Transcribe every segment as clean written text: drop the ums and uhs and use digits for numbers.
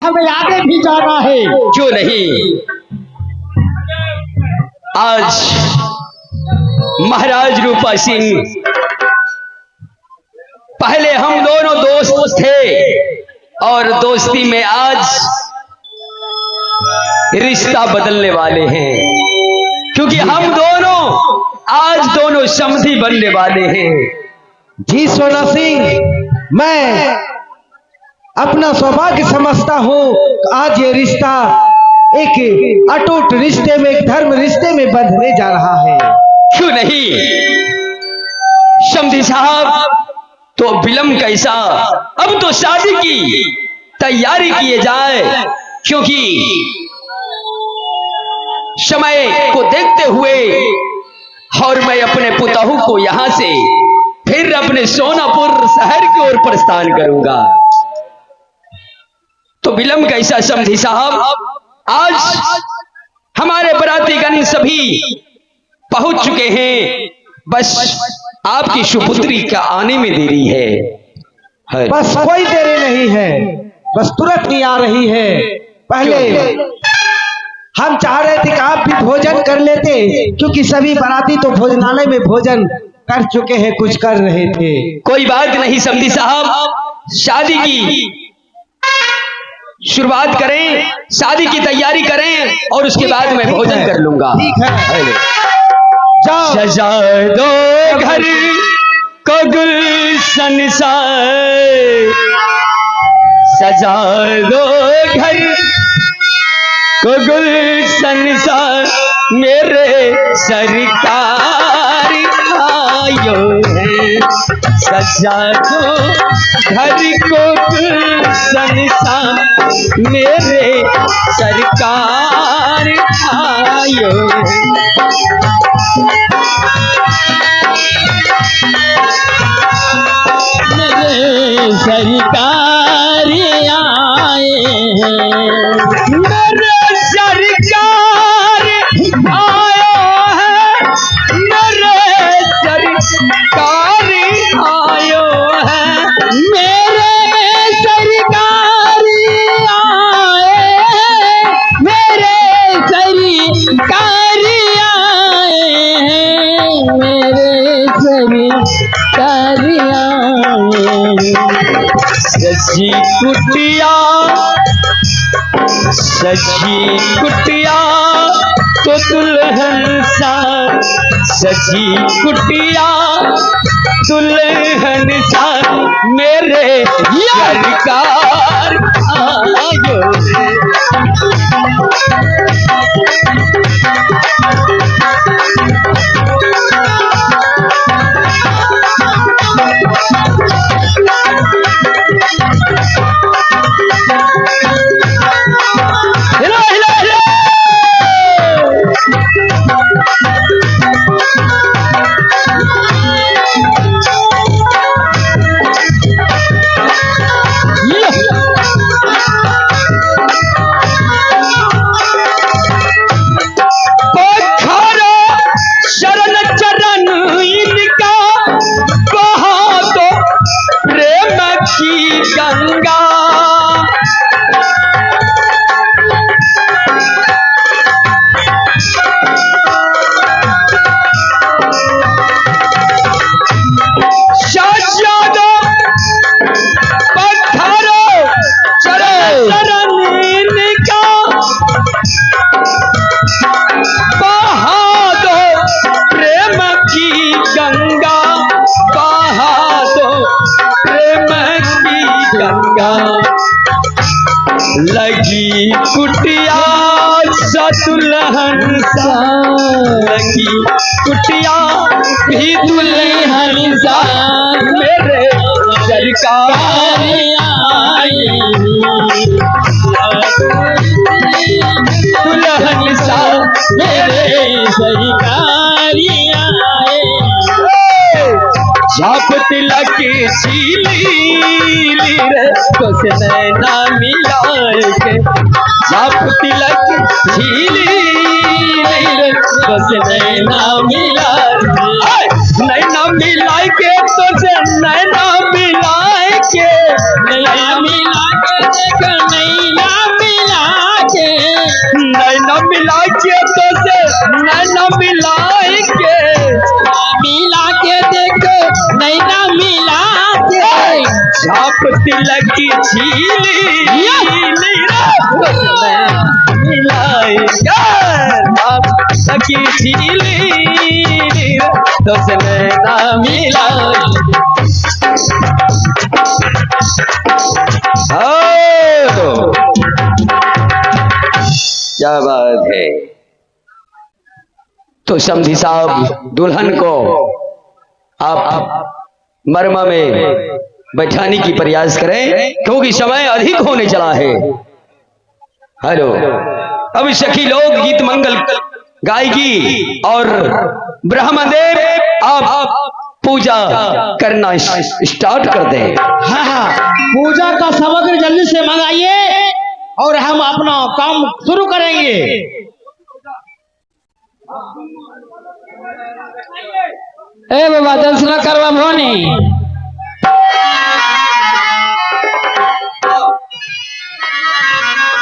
हमें आगे भी जाना है। क्यों नहीं, आज महाराज रूपा सिंह, पहले हम दोनों दोस्त थे और दोस्ती में आज रिश्ता बदलने वाले हैं, क्योंकि हम दोनों आज दोनों समधी बनने वाले हैं। जी सोना सिंह, मैं अपना सौभाग्य समझता हूँ। आज ये रिश्ता एक अटूट रिश्ते में, एक धर्म रिश्ते में बंधने जा रहा है। क्यों नहीं समधी साहब, तो विलंब कैसा, अब तो शादी की तैयारी किए जाए, क्योंकि समय को देखते हुए और मैं अपने पुतहू को यहां से फिर अपने सोनापुर शहर की ओर प्रस्थान करूंगा। तो विलंब कैसा समधी साहब, आज हमारे बरातीगण सभी पहुंच चुके हैं, बस आपकी सुपुत्री का आने में देरी है। बस कोई देरी नहीं है, बस तुरंत ही आ रही है। पहले हम चाह रहे थे कि आप भी भोजन कर लेते, क्योंकि सभी बाराती तो भोजनालय में भोजन कर चुके हैं, कुछ कर रहे थे। कोई बात नहीं समधी साहब, शादी की शुरुआत करें, शादी की तैयारी करें और उसके बाद मैं भोजन कर लूंगा। ठीक है, जाओ। सजा दो घर को गुलशन सा, सजा दो घर को गुलशन सा, मेरे सरकार आयो है। सजा दो घर को गुलशन सा, मेरे सरकार आयो है। मेरे सरकार आए हैं, मेरे सरकार आयो है, मेरे सरकार आयो है, मेरे सरकार आए हैं, मेरे सरकार आए हैं, मेरे सरकार सजी कुटिया, सजी कुटिया तो दुल्हन सा, सजी कुटिया दुल्हन सा, मेरे सरकार आयो है। लगी कुटिया सा दुल्हन सा, लगी कुटिया भी दुल्हन सा, मेरे सरकार आई, दुल्हन सा मेरे सरकार आए। झाप तिलक छीली रे कुछ नैना मिलाए के, झाप तिलक छीली रे कुछ नैना मिलाए, नैना मिलाए के तुझे नैना मिलाए के, नैना मिला के देख नैना मिला के तो से नैना मिलाएंगे, मिला के देखो नैना मिला के छाप तिलक की छीली मिलाएंगे, छाप तिलक की छीली तो से नैना मिलाएंगे। क्या बात है। तो समधी साहब दुल्हन को आप मरमा में बैठाने की प्रयास करें, क्योंकि समय अधिक होने चला है। हेलो, अब सखी लोग गीत मंगल गाएगी और ब्रह्मदेव आप पूजा करना स्टार्ट कर दें। हाँ, पूजा का सामग्री जल्दी से मंगाइए और हम अपना काम शुरू करेंगे। ए बाबा दर्शन करवा भोनी।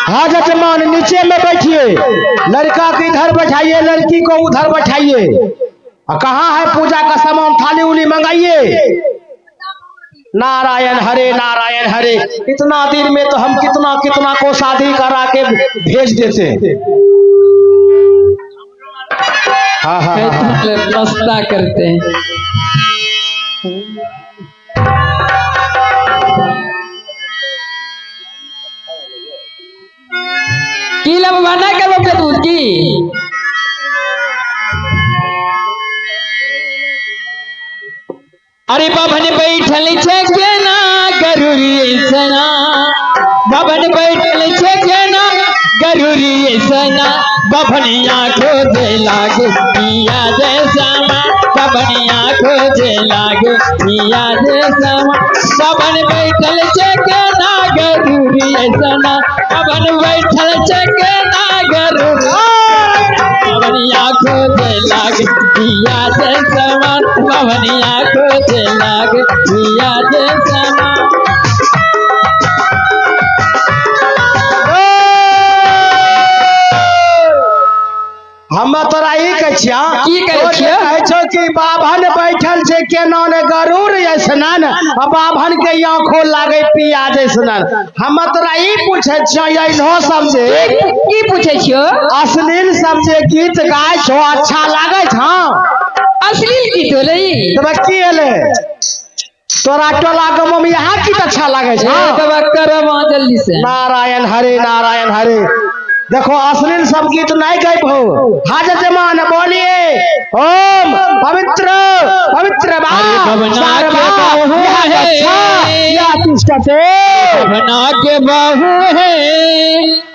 हाँ जजमान, नीचे में बैठिए, लड़का को इधर बैठाइए, लड़की को उधर बैठाइए। कहाँ है पूजा का सामान? थाली उली मंगाइए। नारायण हरे नारायण हरे। इतना दिन में तो हम कितना कितना को शादी करा के भेज देते। हाँ हाँ, मस्ता करते हैं। की लबवाना करो के दूध की। अरे बाबन बैठल छे ना गरुरी सना, बाबन बैठल छे ना गरुरी सना, बभनिया खोजे लागे पिया जैसा, बभनिया खोजे लागे पिया जैसा, बभन बैठल छे ना गरुरी सना, बभन बैठल छे ना गरुरी, बभनिया खोजे लागे पिया जैसा, बभनिया खोजे लागे पिया जैसा। हम तोरा ई कह छिया की कहै छियै? कहै छौ कि बाभन बैठल छै केना ने गरुड़ जैसनन, आ बाभन के आंखों लागे पिया जैसनन। हम तोरा ई पूछै छिया, इहो सब जे की पूछे छियो? अश्लील सब जे गीत गाय छो अच्छा लागे छ? अश्लील गीत होलै तब की एले तोरा टोला गाँव में यहाँ गीत अच्छा लागे छ? तब करब जल्दी से। नारायण हरे नारायण हरे। देखो अश्लील सब गीत नहीं गायब हो। हाजर जमान बोलिए ओम पवित्र पवित्र भवना के बाहु के बाहु है,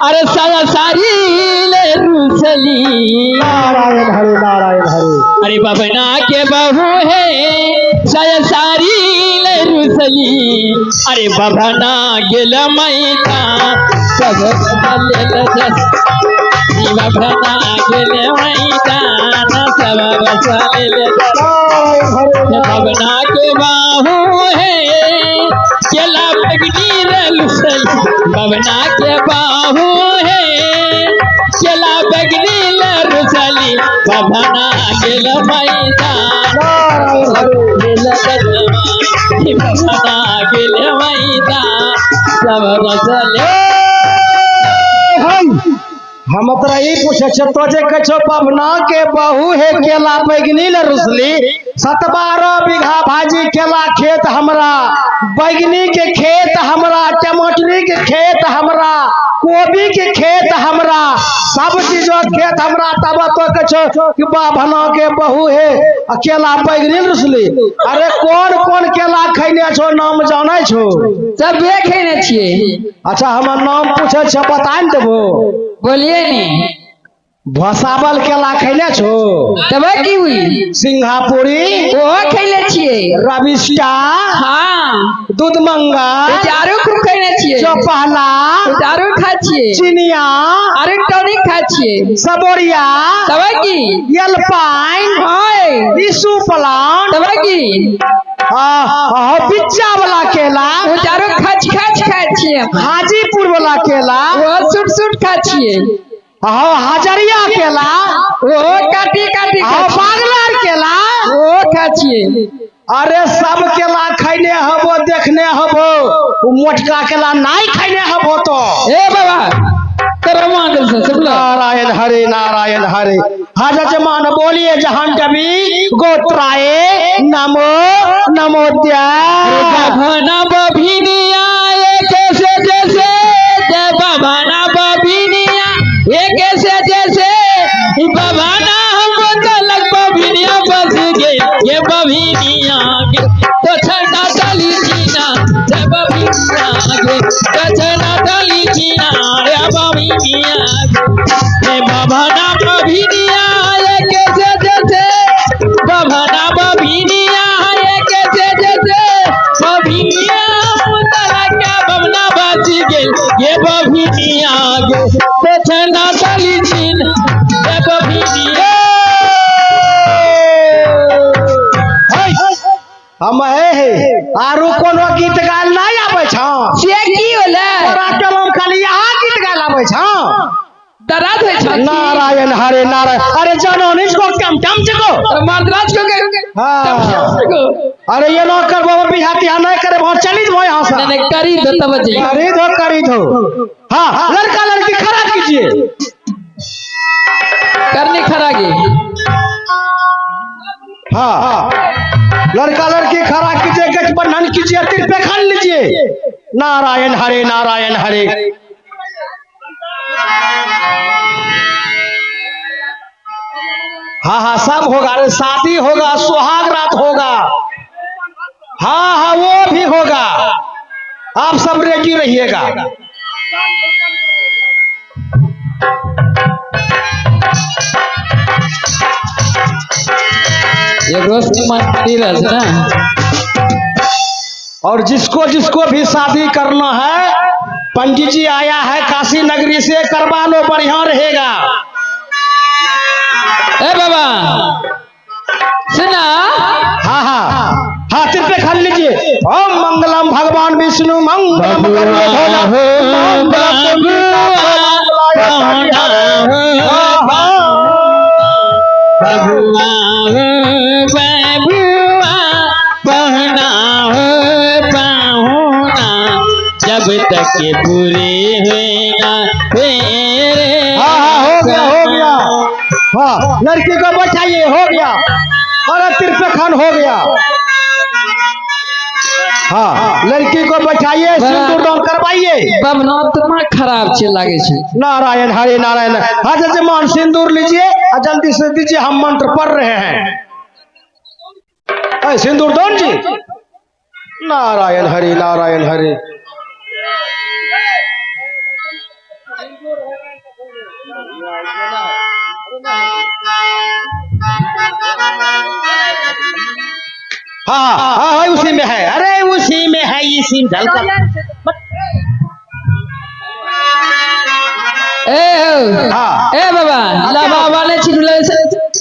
अरे साया सारी ले रूसली। नारायण हरे नारायण हरे। अरे बबना के बाहु है साया सारी ले रूसली, अरे बबना गेल मैता सब बबना गेल मैदान सब बबना के बाहु है केला बगनी रलुसली, बबना के बाहु है केला बगनी रलुसली, बबना गेल मैदान बबना गेल मैदान सब रसले। हम तोरा ई पूछे छ तो जे कह छो पवना के बहू है केला बैगनी ले रुसली, 17 बीघा भाजी केला खेत हमरा, बैगनी के खेत हमरा, टमाटरी के खेत हमरा, कोबी के खेत हमरा, सब चीज खेत हमरा। तब तो कह छो कि पवना के बहू है केला बैगनी रुसली। अरे कौन कौन केला खैने छो नाम जाने छो? सब खेने छिए। अच्छा हमर नाम पूछे छ बता न देबो? बोलिए नी। भसावल केला खैले छो? तब की हुई? सिंगापुरी वो खैले छिए। रबिस्टा, हाँ दूधमंगा, चारो खूब खैले छिए। चौपहला, चारो खा छिए। चिनिया, अरे टॉनिक खा छिए। सबोरिया, तब की? यलपाइन, हाय ईसु प्लांट, तब की? बिच्चा वाला केला, वो चारो खच खच खा छिए। हाजीपुर वाला केला, वो सुट सुट खा छिए। हाँ हाजरिया केला ओ काटी काटी हाँ बागलार केला ओ खाचिए अरे सब केला खैने हबो देखने हबो मोटका केला नहीं खैने हबो तो ए बाबा तेरा मांगल से सब नारायण हरे हाजा जमान बोलिए जहान कभी गोत्राए नमो नमोद्या भना बभिनिया एक से जैसे जय भना बभिनिया एक से जैसे बभाना हम तलक बभिनिया बस गए ये बभिनिया तो छना चली जीना जय बभिनिया तो छना चली जीना रे बभिनिया ये बभाना बभिनिया एक से जैसे बभाना बभिनिया एक से जैसे बभिनिया तलक बभना बच गए ये बभिनिया तो छना चली जीना जय बभिनिया हम है आरु कोनो गीत गाल नहीं आवे छ से की होले तोरा कलम खाली यहाँ गीत गाल आवे छ दराज है छ नारायण हरे नारायण अरे जानो इसको कम कम चको और मद्रास को हाँ अरे ये लोग कर बाबा बिहाती यहाँ नहीं करे बहुत चली दो यहाँ से मैंने करी दो तब जी करी दो हाँ लड़का लड़की खड़ा कीजिए करनी खरागी हाँ लड़का लड़की खड़ा कीजिए गठबंधन कीजिए तीर पे खान लीजिए नारायण हरे हाँ सब होगा अरे शादी होगा सुहाग रात होगा हाँ वो भी होगा आप सब रेडी रहिएगा ये रोशनी मंदिर है ना और जिसको जिसको भी शादी करना है पंडित जी आया है काशी नगरी से करवा लो बढ़िया रहेगा ए बाबा सुना हाँ तीर पे खान लीजिए ओम मंगलम भगवान विष्णु मंगलम जब तक पूरे हुए हो गया हाँ लड़की को बैठाइए हो गया और तीर पे खान हो गया हाँ लड़की को बैठाइए सिंदूर दान करवाइए बबना तुम्हारा खराब चल लगे छे नारायण हरे नारायण हाँ जजमान सिंदूर लीजिए और जल्दी से दीजिए हम मंत्र पढ़ रहे हैं सिंदूर दान जी नारायण हरे हाँ उसी में है अरे उसी में है इसी झलका ए बाबा लाबा वाले छिड़ले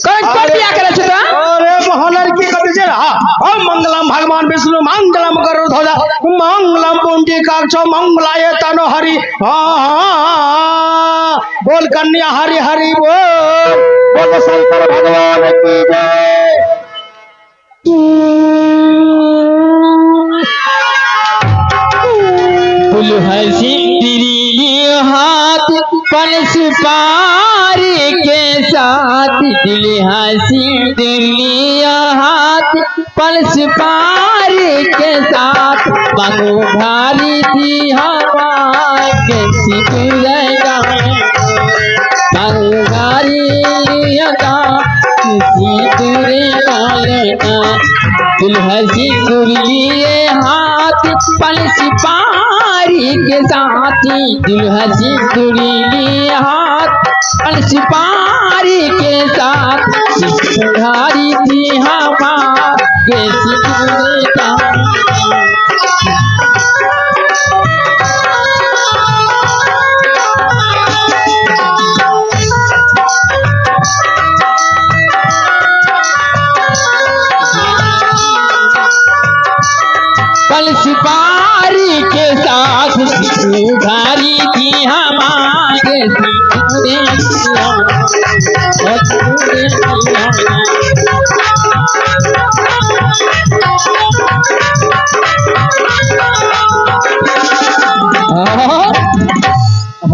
कौन बिया करे छ त अरे मोहनर की कत जे ओम मंगलम भगवान विष्णु मंगलम गरुड़ध्वज मंगलम पुंडरीकाक्ष मंगलाय तनो हरि हाँ बोल कन्या हरि हरि बोल शंकर भगवान की जय दुल्हन सिंदूरी हाथ पलस पार के साथ दुल्हन सिंदूरी हाथ पलस पार के साथ मांगो भारी थी हमारे सिंदूर मांगो भारी सिंदूर दुल्हन सिंदूरी हाथ पलस पारी के साथी दुल्हन सिंदूरी हाथ पलस पारी के साथ सिंदूरी थी हमारे सिंदूर का सिपारी के साथ सिंदूरी थी हमारे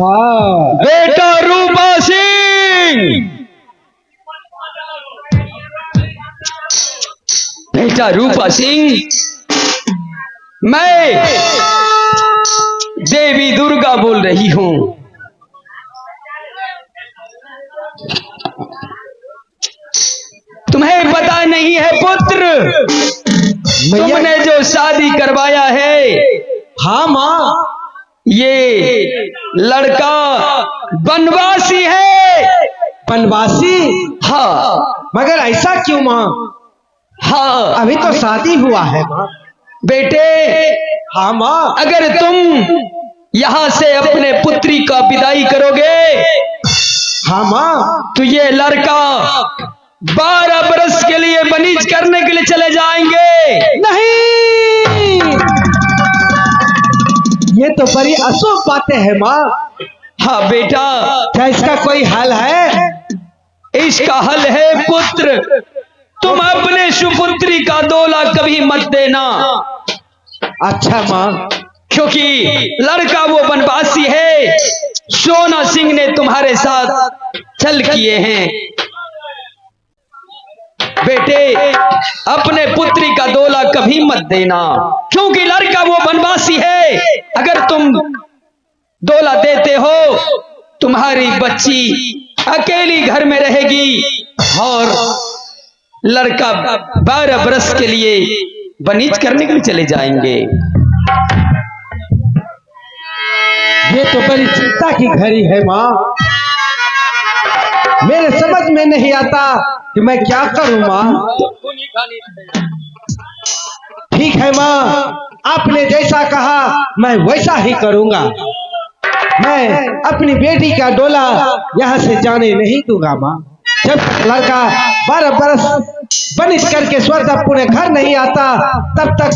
हाँ बेटा रूपा सिंह, बेटा रूपा सिंह, मैं देवी दुर्गा बोल रही हूं। तुम्हें पता नहीं है पुत्र, तुमने जो शादी करवाया है, हाँ माँ, ये लड़का बनवासी है। बनवासी? हाँ। मगर ऐसा क्यों माँ? हाँ, अभी तो शादी हुआ है माँ। बेटे, हाँ माँ। अगर तुम यहां से अपने पुत्री का विदाई करोगे, हाँ माँ। तो ये लड़का 12 बरस के लिए बनीज करने के लिए चले जाएंगे। नहीं, ये तो बड़ी अशुभ बातें हैं माँ। हाँ बेटा, क्या इसका कोई हल है? इसका हल है पुत्र, तुम अपने सुपुत्री का डोला कभी मत देना। अच्छा माँ। क्योंकि लड़का वो बनवासी है, सोना सिंह ने तुम्हारे साथ छल किए हैं। बेटे, अपने पुत्री का डोला कभी मत देना, क्योंकि लड़का वो बनवासी है। अगर तुम डोला देते हो, तुम्हारी बच्ची अकेली घर में रहेगी और लड़का 12 बरस के लिए बनीज करने के लिए चले जाएंगे। ये तो बड़ी चिंता की घड़ी है माँ। मेरे समझ में नहीं आता कि मैं क्या करूं माँ। ठीक है माँ, आपने जैसा कहा मैं वैसा ही करूंगा। मैं अपनी बेटी का डोला यहाँ से जाने नहीं दूंगा माँ। जब लड़का 12 बरस बनिश करके स्वर्ग अपने घर नहीं आता, तब तक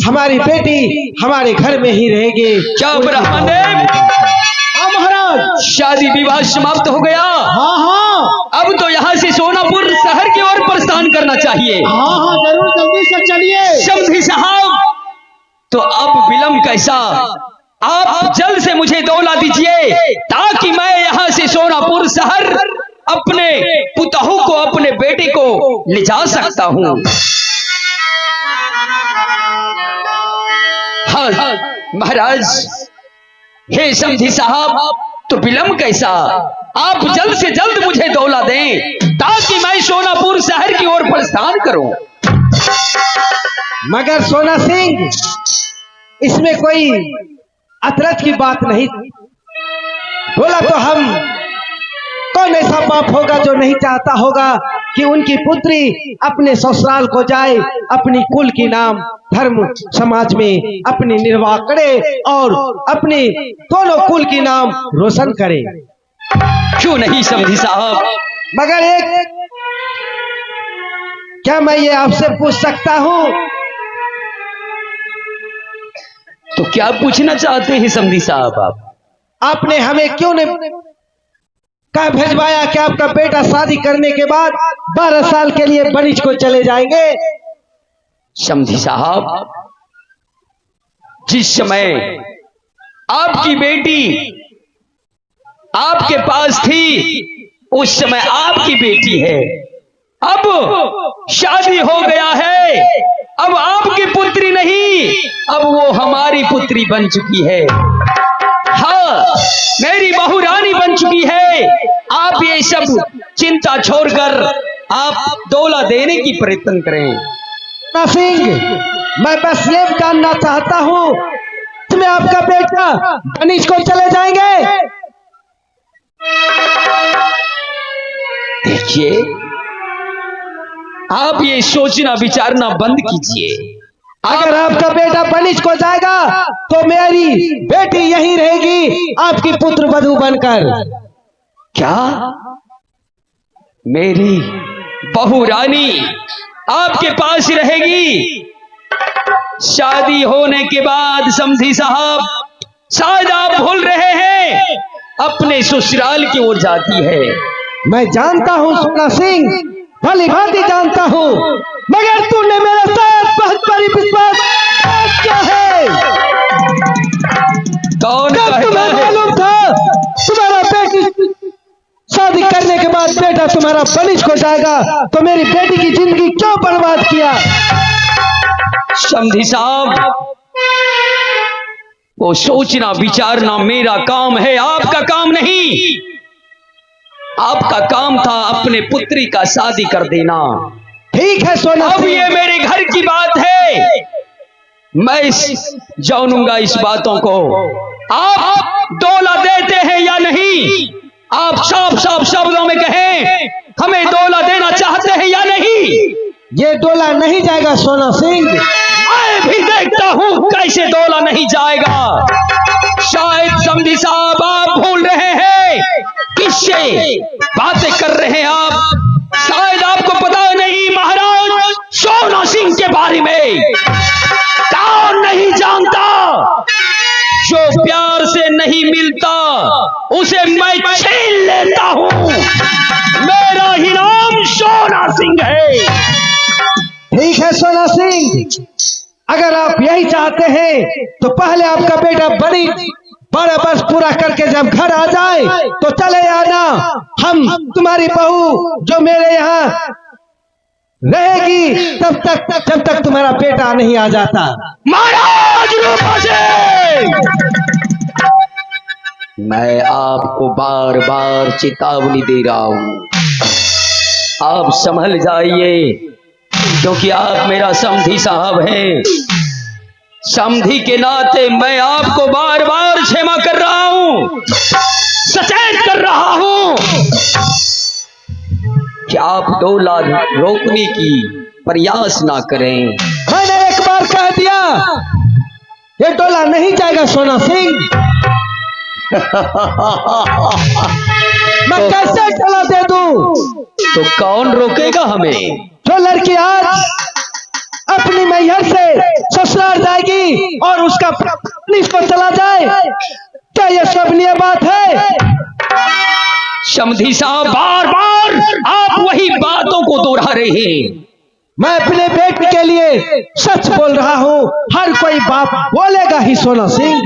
हमारी बेटी हमारे घर में ही रहेगी। क्या ब्राह्मण देव? हाँ महाराज। शादी विवाह समाप्त हो गया। हाँ हाँ। अब तो यहाँ से सोनापुर शहर की ओर प्रस्थान करना चाहिए। हाँ हाँ जरूर, जल्दी से चलिए। समझी साहब, तो अब विलंब कैसा? आप जल्द से मुझे डोला दीजिए, ताकि मैं यहाँ से सोनापुर शहर अपने पुतहू को, अपने बेटे को ले जा सकता हूँ। हाँ महाराज। हे समझी साहब, तो विलंब कैसा? आप जल्द से जल्द मुझे डोला दें, ताकि मैं सोनापुर शहर की ओर प्रस्थान करूं। मगर सोना सिंह, इसमें कोई अतरज की बात नहीं। बोला तो हम, कौन ऐसा बाप होगा जो नहीं चाहता होगा कि उनकी पुत्री अपने ससुराल को जाए, अपनी कुल की नाम, धर्म समाज में अपनी निर्वाह करे और अपने दोनों कुल की नाम रोशन करे। क्यों नहीं समझी साहब? मगर एक, क्या मैं ये आपसे पूछ सकता हूँ? तो क्या पूछना चाहते हैं समझी साहब आप? आपने हमें क्यों नहीं कहा भेजवाया कि आपका बेटा शादी करने के बाद 12 साल के लिए बनिश को चले जाएंगे? समझी साहब, जिस समय आपकी बेटी आपके पास थी, उस समय आपकी बेटी है। अब शादी हो गया है, अब आपकी पुत्री नहीं, अब वो हमारी पुत्री बन चुकी है। हाँ, मेरी बहू रानी बन चुकी है। आप ये सब चिंता छोड़कर आप डोला देने की प्रयत्न करें। सिंह, मैं बस ये जानना चाहता हूँ, तुम्हें आपका बेटा बनिश को चले जाएंगे? देखिए, आप ये सोचना विचारना बंद कीजिए। अगर आपका बेटा बनिश को जाएगा तो मेरी बेटी यहीं रहेगी, आपकी पुत्र वधू बनकर। क्या मेरी बहू रानी आपके पास ही रहेगी? शादी होने के बाद समझी साहब, शायद आप भूल रहे हैं, अपने ससुराल की ओर जाती है। मैं जानता हूँ सोना सिंह, भली भांति जानता हूँ, मगर तूने मेरे साथ बहुत बड़ी विश्वास क्या है? कौन जब कहता तुम्हें है? मालूम था बेटा तुम्हारा बलिश हो जाएगा तो मेरी बेटी की जिंदगी क्यों बर्बाद किया? समधी साहब, वो सोचना विचारना मेरा काम है, आपका काम नहीं। आपका काम था अपने पुत्री का शादी कर देना। ठीक है सोना अब सिंह, ये मेरे घर की बात है, मैं जानूंगा इस बातों को। आप डोला देते हैं या नहीं? आप साफ साफ शब्दों में कहें, हमें डोला देना चाहते हैं या नहीं? ये डोला नहीं जाएगा सोना सिंह। मैं भी देखता हूं कैसे डोला नहीं जाएगा। शायद समधी साहब आप भूल रहे हैं किससे बातें कर रहे हैं आप। शायद आपको पता नहीं महाराज सोना सिंह के बारे में। कौन नहीं जानता? जो प्यार से नहीं मिलता उसे मैं छीन लेता हूं। मेरा ही नाम सोना सिंह है। ठीक है सोना सिंह, अगर आप यही चाहते हैं तो पहले आपका बेटा बड़ी 12 वर्ष पूरा करके जब घर आ जाए तो चले आना। हम तुम्हारी बहू जो मेरे यहाँ रहेगी तब तक, जब तक तुम्हारा बेटा नहीं आ जाता। महाराज रूपा सिंह, मैं आपको बार बार चेतावनी दे रहा हूं, आप संभल जाइए, क्योंकि आप मेरा समधी साहब हैं। समधी के नाते मैं आपको बार बार क्षमा कर रहा हूं, सचेत कर रहा हूं कि आप डोला रोकने की प्रयास ना करें। मैंने एक बार कह दिया, ये डोला नहीं जाएगा सोना सिंह। मैं कैसे डोला दे दूं? तो कौन रोकेगा हमें? जो लड़की आज अपनी मैहर से ससुराल जाएगी और उसका पुलिस पर चला जाए, क्या यह शोभनीय बात है? समधी साहब, बार बार आप वही बातों को दोहरा रहे हैं। मैं अपने बेटे के लिए सच बोल रहा हूँ, हर कोई बाप बोलेगा ही सोना सिंह।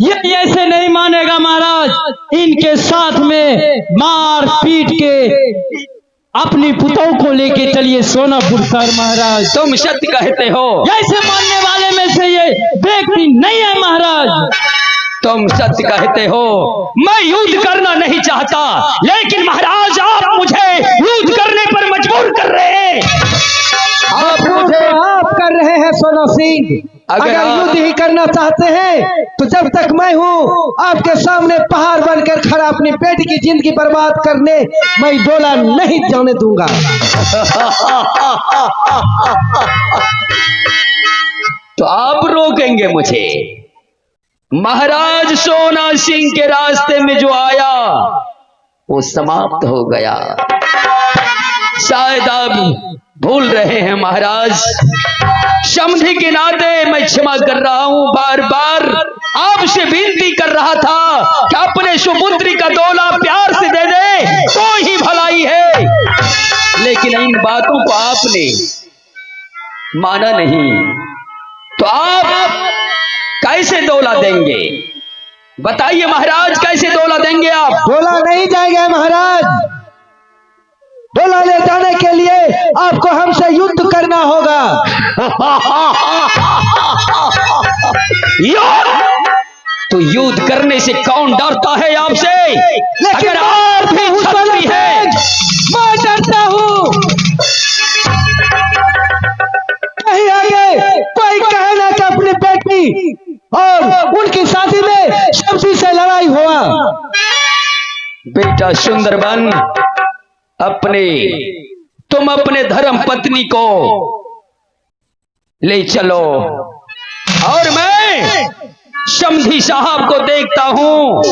ये ऐसे नहीं मानेगा महाराज। इनके साथ में मार पीट के अपनी पुतों को लेके चलिए सोनापुर शहर महाराज। तुम सत्य कहते हो। ऐसे मानने वाले में से ये व्यक्ति नहीं है महाराज। तुम सत्य कहते हो। मैं युद्ध करना नहीं चाहता, लेकिन महाराज आप मुझे युद्ध करने पर मजबूर कर रहे हैं। आप कर रहे हैं सोना सिंह। अगर युद्ध ही करना चाहते हैं तो जब तक मैं हूँ आपके सामने पहाड़ बनकर खड़ा अपनी बेटी की जिंदगी बर्बाद करने मैं डोला नहीं जाने दूंगा। तो आप रोकेंगे मुझे? महाराज सोना सिंह के रास्ते में जो आया वो समाप्त हो गया। शायद आप भूल रहे हैं महाराज। समधी के नाते मैं क्षमा कर रहा हूं। बार बार आपसे विनती कर रहा था कि अपने सुपुत्री का डोला प्यार से दे दे तो ही भलाई है, लेकिन इन बातों को आपने माना नहीं। तो आप कैसे डोला देंगे? बताइए महाराज, कैसे डोला देंगे आप? डोला नहीं जाएगा महाराज। डोला ले जाने के लिए आपको हमसे युद्ध करना होगा। तो युद्ध करने से कौन डरता है आपसे? लेकिन अगर आप भी क्षत्रिय है, मैं डरता हूँ। कहीं आगे कोई कहे ना कि अपनी बेटी और उनकी शादी में सबसे से लड़ाई हुआ। बेटा सुंदरबन, तुम अपने धर्म पत्नी को ले चलो और मैं समधी साहब को देखता हूं,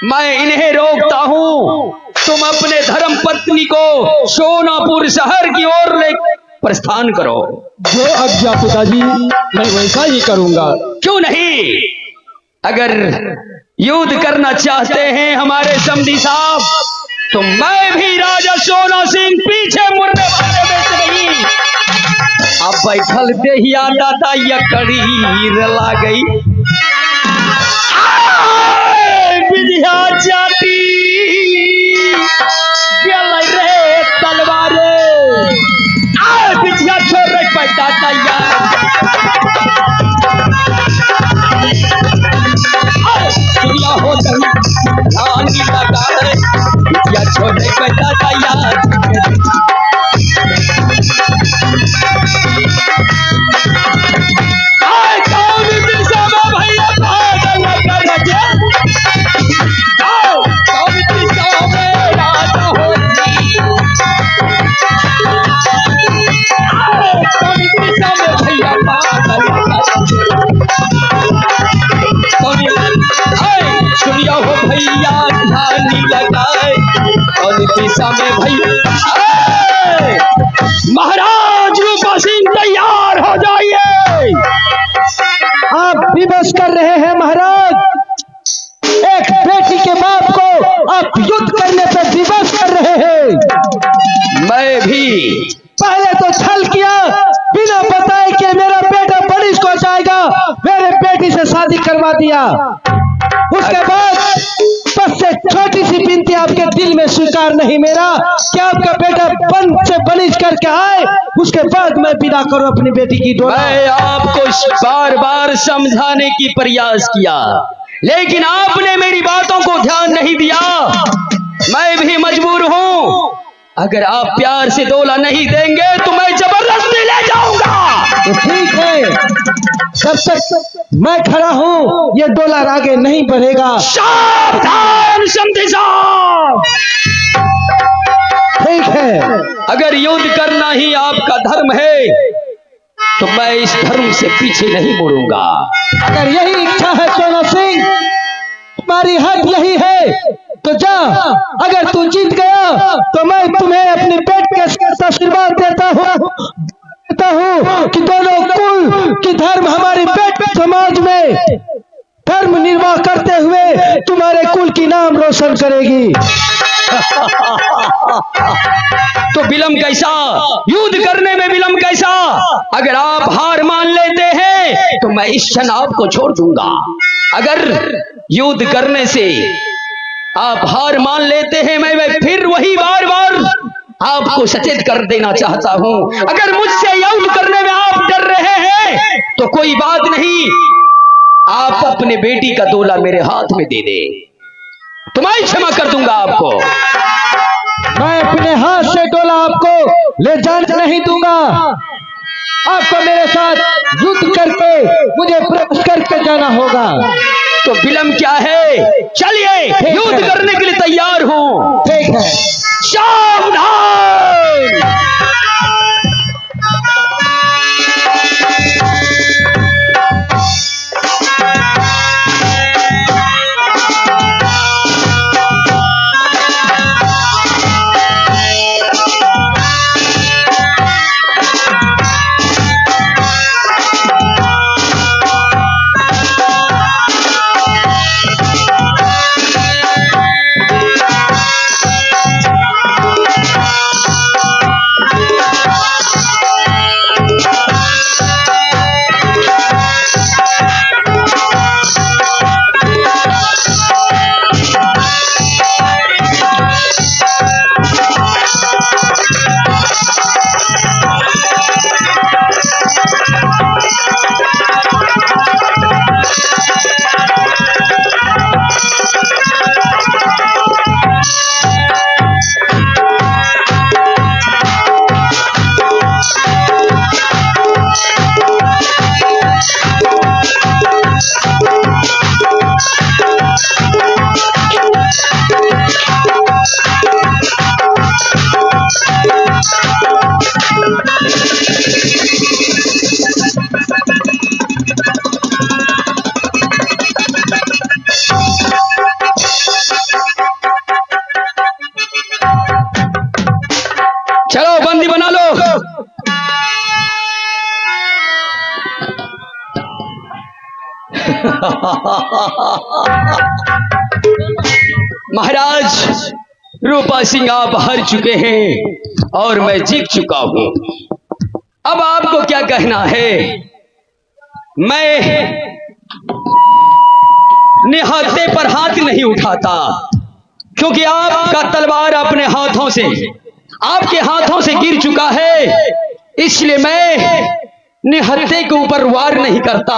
मैं इन्हें रोकता हूं। तुम अपने धर्म पत्नी को सोनापुर शहर की ओर ले प्रस्थान करो। जो आज्ञा पिताजी, मैं वैसा ही करूंगा। क्यों नहीं? अगर युद्ध करना चाहते हैं हमारे समधी साहब, तो मैं भी राजा सोना सिंह पीछे मुड़ने वाले में से नहीं। अब बैठल दे ही आदा था, यह कड़ी रला गई। विद्या जाती भैया ध्यान लगाए और दिशा में भैया महाराज रूपा सिंह तैयार हो जाइए। आप विवश कर रहे हैं महाराज, एक बेटी के बाप को आप युद्ध करने पर विवश कर रहे हैं। मैं भी पहले तो छल किया, बिना बताए कि मेरा बेटा बनिश को जाएगा, मेरे बेटी से शादी करवा दिया। उसके बाद बस से छोटी सी विनती आपके दिल में स्वीकार नहीं मेरा कि आपका बेटा बन से बनिश करके आए, उसके बाद मैं विदा करूं अपनी बेटी की डोला। मैं आपको बार बार समझाने की प्रयास किया, लेकिन आपने मेरी बातों को ध्यान नहीं दिया। मैं भी मजबूर हूं, अगर आप प्यार से डोला नहीं देंगे तो मैं जबरदस्ती ले जाऊंगा। तो ठीक है, तब तक मैं खड़ा हूं, ये डोला आगे नहीं बढ़ेगा। सावधान समधी साहब, ठीक है, अगर युद्ध करना ही आपका धर्म है तो मैं इस धर्म से पीछे नहीं मुड़ूंगा। अगर यही इच्छा है सोना सिंह, तुम्हारी हद यही है तो जा। अगर तू जीत गया तो मैं तुम्हें अपनी पेट के साथ आशीर्वाद देता हूँ कि दोनों कुल की धर्म हमारी पेट समाज में धर्म निर्वाह करते हुए तुम्हारे कुल की नाम रोशन करेगी। तो विलंब कैसा, युद्ध करने में विलंब कैसा? अगर आप हार मान लेते हैं तो मैं इस क्षण आपको छोड़ दूंगा। अगर युद्ध करने से आप हार मान लेते हैं, मैं फिर वही बार बार आपको सचेत कर देना चाहता हूं। अगर मुझसे युद्ध करने में आप डर रहे हैं तो कोई बात नहीं, आप अपने बेटी का डोला मेरे हाथ में दे दे तो मैं क्षमा कर दूंगा आपको। मैं अपने हाथ से डोला आपको ले जाने नहीं दूंगा। आपको मेरे साथ युद्ध करके मुझे प्रवेश करके जाना होगा। तो विलंब क्या है, चलिए युद्ध करने के लिए तैयार हूं। ठीक है, सावधान। चलो बंदी बना लो। महाराज रूपा सिंह आप हार चुके हैं और मैं जीत चुका हूं। अब आपको क्या कहना है? मैं निहत्थे पर हाथ नहीं उठाता क्योंकि आपका तलवार अपने हाथों से आपके हाथों से गिर चुका है, इसलिए मैं निहत्थे के ऊपर वार नहीं करता।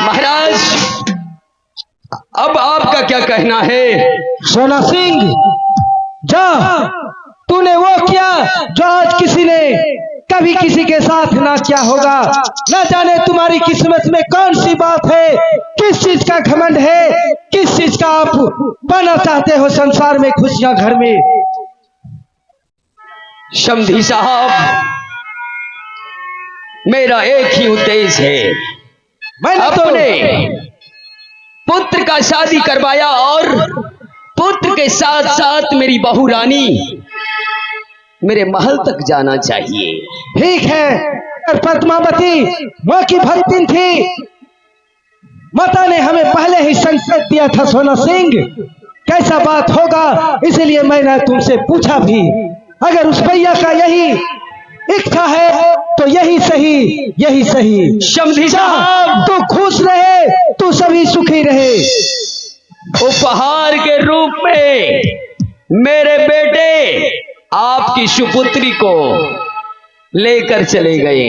महाराज अब आपका क्या कहना है? सोना सिंह, जा, तूने वो किया जो आज किसी ने कभी किसी के साथ ना किया होगा। न जाने तुम्हारी किस्मत में कौन सी बात है, किस चीज का घमंड है, किस चीज का आप पाना चाहते हो संसार में, खुशियां घर में। समधी साहब, मेरा एक ही उद्देश्य है, मैंने तो अपने पुत्र का शादी करवाया और पुत्र के साथ साथ मेरी बहू रानी मेरे महल तक जाना चाहिए। ठीक है, अगर पद्मावती माँ की भक्तिन थी, माता ने हमें पहले ही संकेत दिया था सोना सिंह, कैसा बात होगा, इसलिए मैंने तुमसे पूछा भी। अगर उस भैया का यही इच्छा है तो यही सही, यही सही। समधी साहब, तू खुश रहे, तू सभी सुखी रहे। उपहार के रूप में मेरे बेटे आपकी सुपुत्री को लेकर चले गए।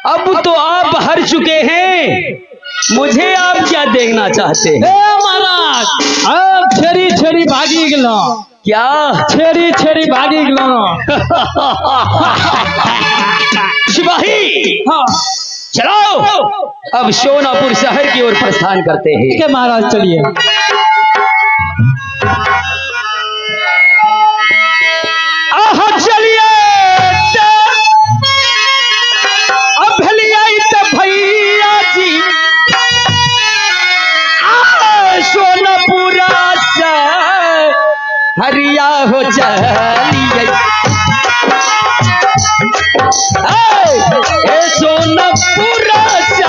अब तो आप हार चुके हैं, मुझे आप क्या देखना चाहते हैं? महाराज, अब छेरी छेरी भागी गलो। क्या छेरी छेरी भागी गलो? सिपाही, हाँ चलो अब सोनापुर शहर की ओर प्रस्थान करते हैं। ठीक है महाराज, चलिए। आह चलिए अब भैया जी सोनापुरा से हरिया हो चलिए। सोनापुरा से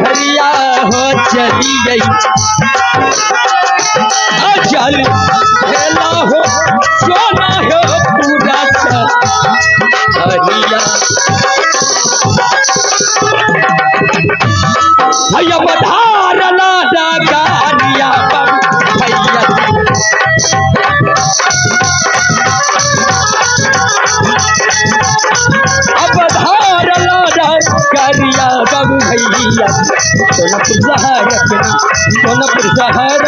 हरिया हो चलिए। चल खेला हो सोना हो पूरा हरिया। भैया बधार लाडा गारिया भैया। अब बधार लाडा गारिया बाबू भैया। सोनापुर शहर